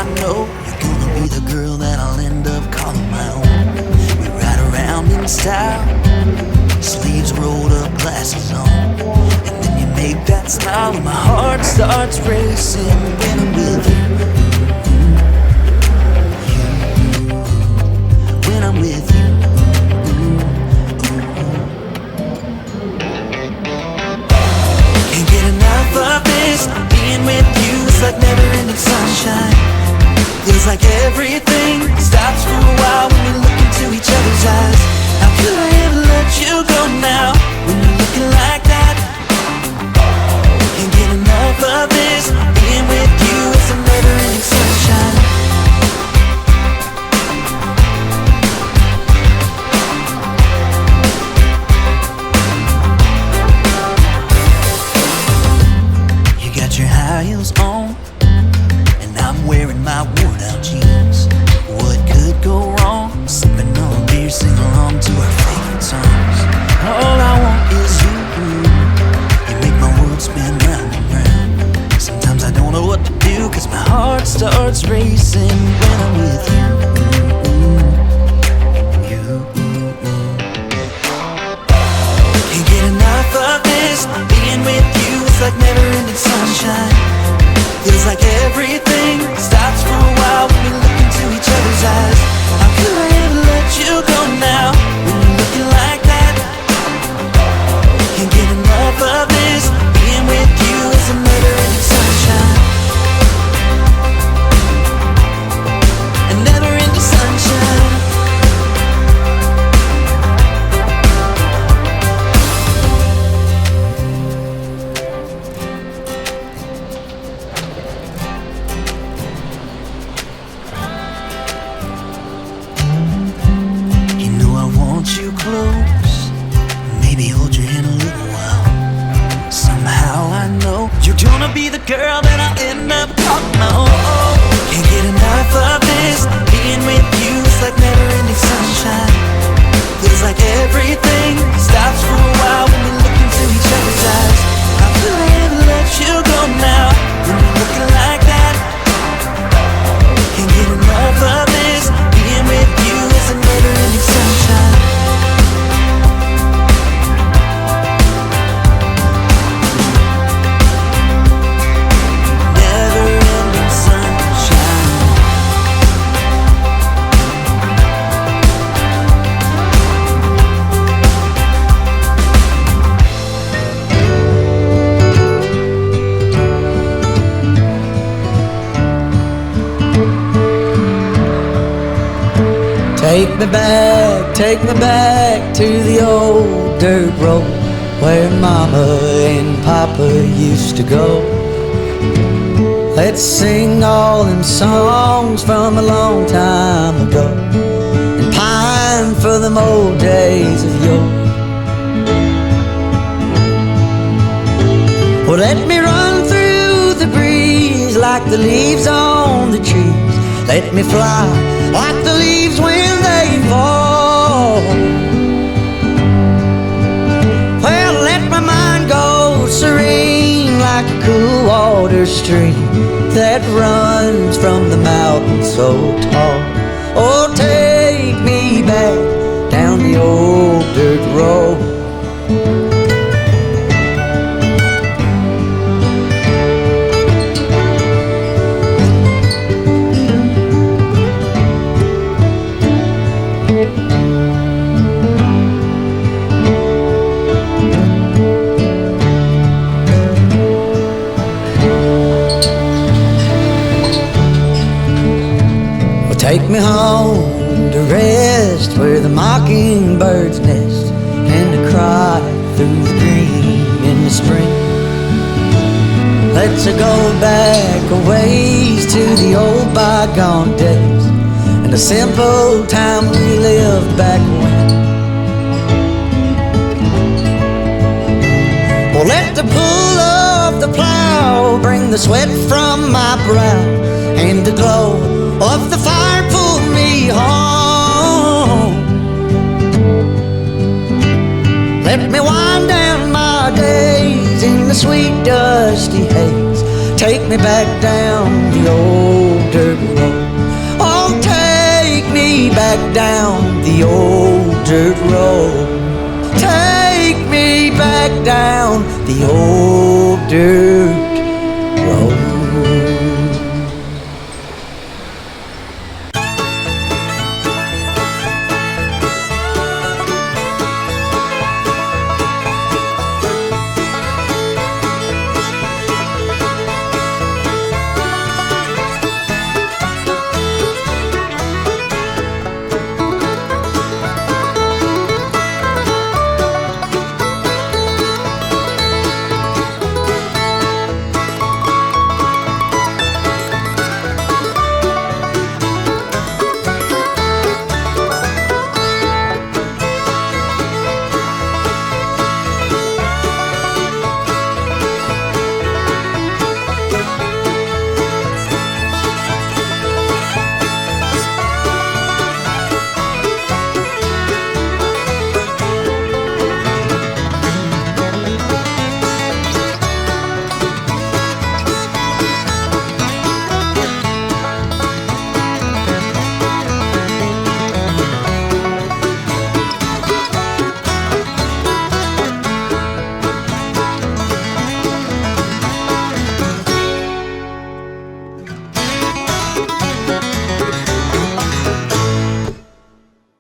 I know you're gonna be the girl that I'll end up calling my own. We ride around in style, sleeves rolled up, glasses on, and then you make that smile and my heart starts racing when I'm with you. When I'm with you. Can't get enough of this, being with you is like never-ending sunshine. Feels like everything stops for a while when we look into each other's eyes. How could I ever let you go now when you're looking like that? Can't get enough of this, being with you is a never-ending sunshine. You got your high heels on, and I'm wearing my worn-out jeans. What could go wrong? Sipping on beer, sing along to our favorite songs. All I want is you. You make my world spin round and round. Sometimes I don't know what to do, 'cause my heart starts racing when I'm with you. Can't get enough of this, being with you is like never-ending sunshine. Feels like everything stops for a while when we look into each other's eyes. How could I ever let you go now when you're looking like that? Can't get enough of this, being with you is a never-ending sunshine. A never-ending sunshine. You close, maybe hold your hand a little while. Somehow I know you're gonna be the girl that I'll end up calling my own. Can't get enough of this, being with you is like never-ending sunshine. Feels like everything stops for a while when we look into each other's eyes. How could I ever let you go now when you're looking like that? Can't get enough of this, being with you is a never-ending sunshine. Take me back to the old dirt road where Mama and Papa used to go. Let's sing all them songs from a long time ago and pine for them old days of yore. Well, let me run through the breeze like the leaves on the trees. Let me fly like the leaves when they fall. Well, let my mind go serene like a cool water stream that runs from the mountain so tall. Oh, take me back down the old dirt road. Take me home to rest where the mockingbirds nest and to cry through the green in the spring. Let's go back a ways to the old bygone days and the simple time we lived back when. Well, let the pull of the plow bring the sweat from my brow and the glow of the fire pull me home. Let me wind down my days in the sweet dusty haze. Take me back down the old dirt dirt road. Oh, take me back down the old dirt road. Take me back down the old dirt